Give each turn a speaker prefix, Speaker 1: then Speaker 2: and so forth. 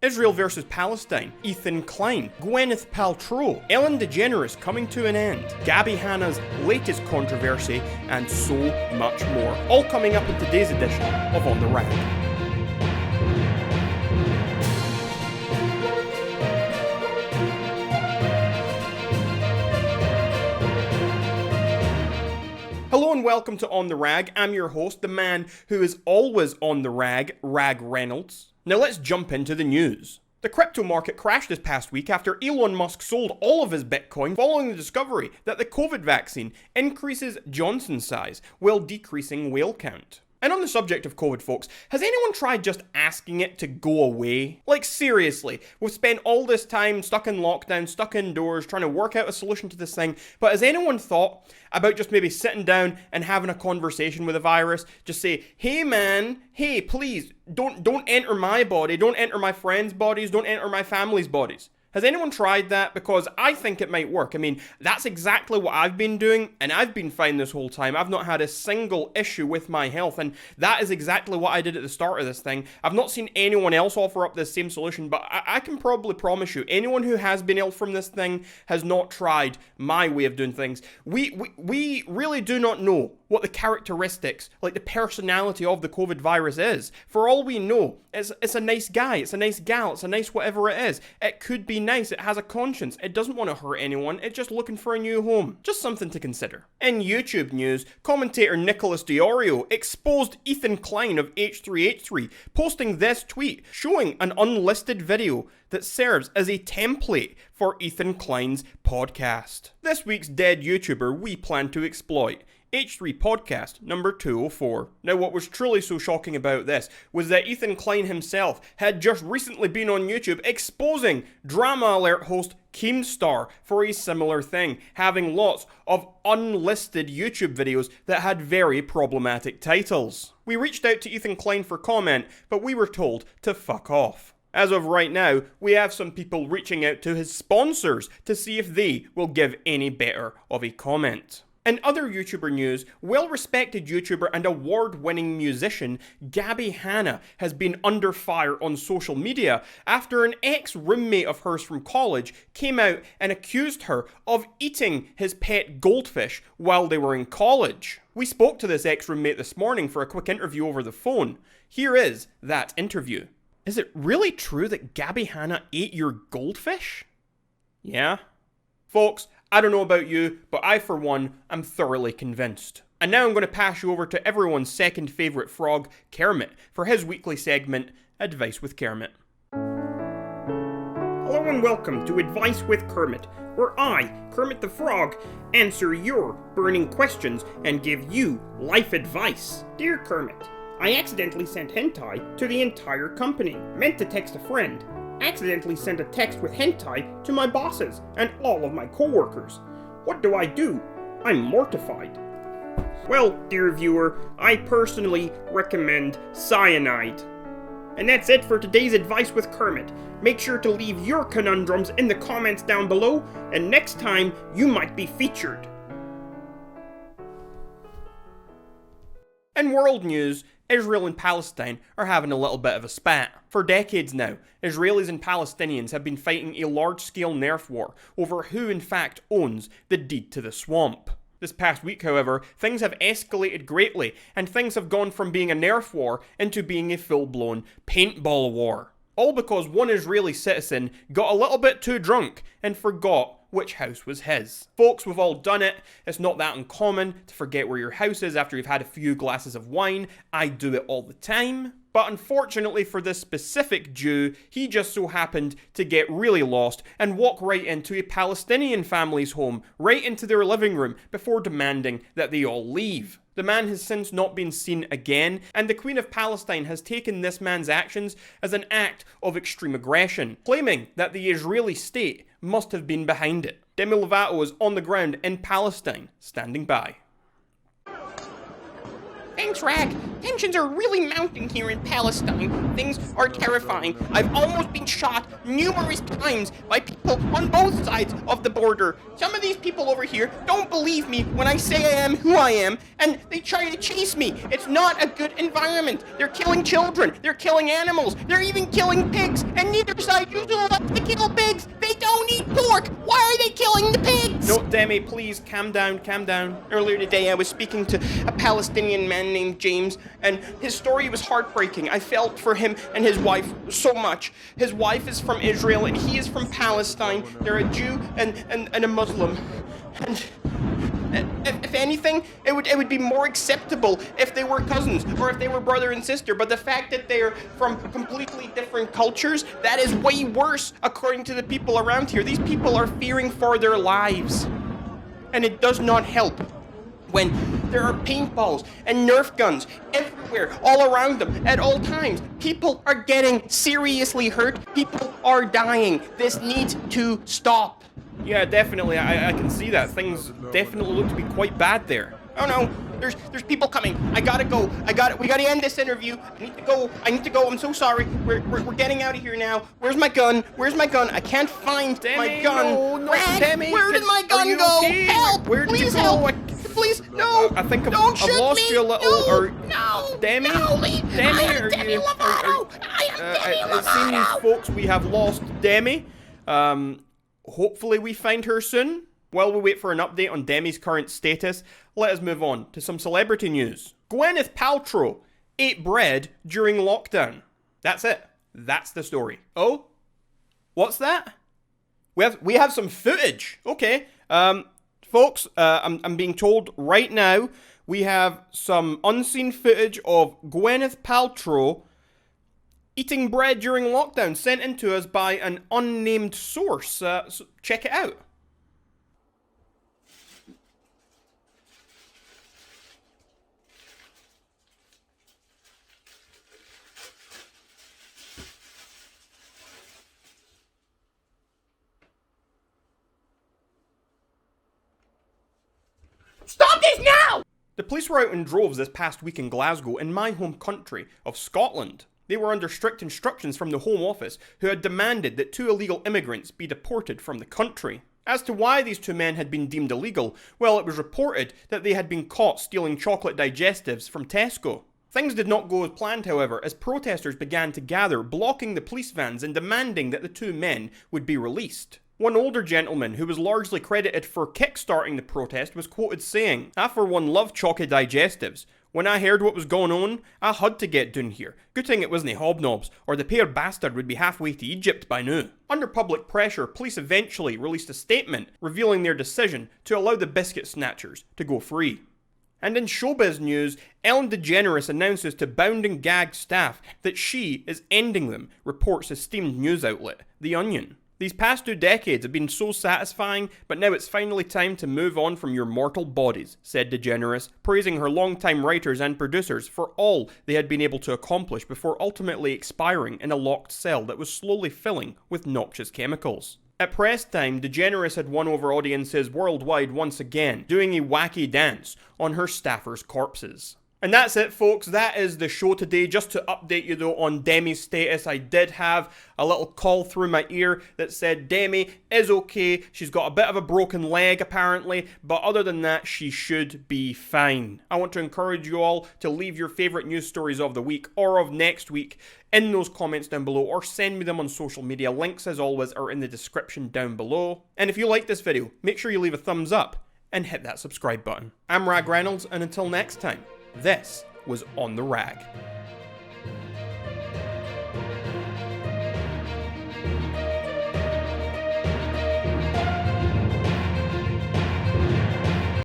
Speaker 1: Israel versus Palestine, Ethan Klein, Gwyneth Paltrow, Ellen DeGeneres coming to an end, Gabbie Hanna's latest controversy, and so much more. All coming up in today's edition of On the Rag. Hello and welcome to On the Rag. I'm your host, the man who is always on the rag, Rag Reynolds. Now let's jump into the news. The crypto market crashed this past week after Elon Musk sold all of his Bitcoin following the discovery that the COVID vaccine increases Johnson size while decreasing whale count. And on the subject of COVID, folks, has anyone tried just asking it to go away? Like, seriously, we've spent all this time stuck in lockdown, stuck indoors, trying to work out a solution to this thing, but has anyone thought about just maybe sitting down and having a conversation with a virus? Just say, hey man, hey, please, don't enter my body, don't enter my friends' bodies, don't enter my family's bodies. Has anyone tried that? Because I think it might work. I mean, that's exactly what I've been doing, and I've been fine this whole time. I've not had a single issue with my health, and that is exactly what I did at the start of this thing. I've not seen anyone else offer up this same solution, but I can probably promise you, anyone who has been ill from this thing has not tried my way of doing things. We really do not know what the characteristics, like the personality of the COVID virus is. For all we know, it's a nice guy, it's a nice gal, it's a nice whatever it is. It could be nice, it has a conscience, it doesn't want to hurt anyone, it's just looking for a new home. Just something to consider. In YouTube news, commentator Nicholas DeOrio exposed Ethan Klein of H3H3, posting this tweet showing an unlisted video that serves as a template for Ethan Klein's podcast. This week's dead YouTuber we plan to exploit. H3 Podcast number 204. Now, what was truly so shocking about this was that Ethan Klein himself had just recently been on YouTube exposing Drama Alert host Keemstar for a similar thing, having lots of unlisted YouTube videos that had very problematic titles. We reached out to Ethan Klein for comment, but we were told to fuck off. As of right now, we have some people reaching out to his sponsors to see if they will give any better of a comment. In other YouTuber news, well-respected YouTuber and award-winning musician Gabbie Hanna has been under fire on social media after an ex-roommate of hers from college came out and accused her of eating his pet goldfish while they were in college. We spoke to this ex-roommate this morning for a quick interview over the phone. Here is that interview. Is it really true that Gabbie Hanna ate your goldfish? Yeah? Folks, I don't know about you, but I, for one, am thoroughly convinced. And now I'm going to pass you over to everyone's second favourite frog, Kermit, for his weekly segment, Advice with Kermit. Hello and welcome to Advice with Kermit, where I, Kermit the Frog, answer your burning questions and give you life advice. Dear Kermit, I accidentally sent hentai to the entire company. Meant to text a friend. Accidentally sent a text with hentai to my bosses and all of my coworkers. What do? I'm mortified. Well, dear viewer, I personally recommend cyanide. And that's it for today's Advice with Kermit. Make sure to leave your conundrums in the comments down below, and next time you might be featured. In world news, Israel and Palestine are having a little bit of a spat. For decades now, Israelis and Palestinians have been fighting a large-scale nerf war over who in fact owns the deed to the swamp. This past week, however, things have escalated greatly, and things have gone from being a nerf war into being a full-blown paintball war. All because one Israeli citizen got a little bit too drunk and forgot which house was his. Folks, we've all done it. It's not that uncommon to forget where your house is after you've had a few glasses of wine. I do it all the time. But unfortunately for this specific Jew, he just so happened to get really lost and walk right into a Palestinian family's home, right into their living room, before demanding that they all leave. The man has since not been seen again, and the Queen of Palestine has taken this man's actions as an act of extreme aggression, claiming that the Israeli state must have been behind it. Demi Lovato is on the ground in Palestine, standing by. Thanks, Rag. Tensions are really mounting here in Palestine. Things are terrifying. I've almost been shot numerous times by people on both sides of the border. Some of these people over here don't believe me when I say I am who I am, and they try to chase me. It's not a good environment. They're killing children. They're killing animals. They're even killing pigs, and neither No, Demi, please, calm down, calm down. Earlier today, I was speaking to a Palestinian man named James, and his story was heartbreaking. I felt for him and his wife so much. His wife is from Israel, and he is from Palestine. They're a Jew and a Muslim. And if anything, it would be more acceptable if they were cousins or if they were brother and sister. But the fact that they are from completely different cultures, that is way worse, according to the people around here. These people are fearing for their lives. And it does not help when there are paintballs and Nerf guns everywhere, all around them, at all times. People are getting seriously hurt. People are dying. This needs to stop. Yeah, definitely. I can see that. Things definitely look to be quite bad there. Oh no, there's people coming. I gotta go. We gotta end this interview. I need to go. I'm so sorry. We're getting out of here now. Where's my gun? I can't find my gun.
Speaker 2: No,
Speaker 1: Demi, where did my gun go?
Speaker 2: Okay?
Speaker 1: Help!
Speaker 2: Where did
Speaker 1: Please
Speaker 2: you go?
Speaker 1: help! Please, no!
Speaker 2: I think I've
Speaker 1: Don't
Speaker 2: lost you a little.
Speaker 1: No! Demi?
Speaker 2: No,
Speaker 1: Demi,
Speaker 2: I am Demi Lovato.
Speaker 1: It seems, folks, we have lost Demi. Hopefully we find her soon. While we wait for an update on Demi's current status, let us move on to some celebrity news. Gwyneth Paltrow ate bread during lockdown. That's it. That's the story. Oh? What's that? We have some footage. Okay. Folks, I'm being told right now we have some unseen footage of Gwyneth Paltrow eating bread during lockdown, sent in to us by an unnamed source. So check it out.
Speaker 2: Stop this now!
Speaker 1: The police were out in droves this past week in Glasgow, in my home country of Scotland. They were under strict instructions from the Home Office, who had demanded that 2 illegal immigrants be deported from the country. As to why these 2 men had been deemed illegal, well, it was reported that they had been caught stealing chocolate digestives from Tesco. Things did not go as planned, however, as protesters began to gather, blocking the police vans and demanding that the 2 men would be released. One older gentleman, who was largely credited for kick-starting the protest, was quoted saying, "I for one love chalky digestives. When I heard what was going on, I had to get down here. Good thing it wasn't hobnobs, or the poor bastard would be halfway to Egypt by now." Under public pressure, police eventually released a statement revealing their decision to allow the biscuit snatchers to go free. And in showbiz news, Ellen DeGeneres announces to Bound and Gag staff that she is ending them, reports esteemed news outlet The Onion. These past 2 decades have been so satisfying, but now it's finally time to move on from your mortal bodies, said DeGeneres, praising her longtime writers and producers for all they had been able to accomplish before ultimately expiring in a locked cell that was slowly filling with noxious chemicals. At press time, DeGeneres had won over audiences worldwide once again, doing a wacky dance on her staffers' corpses. And that's it, folks. That is the show today. Just to update you, though, on Demi's status, I did have a little call through my ear that said Demi is okay. She's got a bit of a broken leg, apparently, but other than that, she should be fine. I want to encourage you all to leave your favourite news stories of the week or of next week in those comments down below, or send me them on social media. Links, as always, are in the description down below. And if you like this video, make sure you leave a thumbs up and hit that subscribe button. I'm Rag Reynolds, and until next time, this was On The Rag.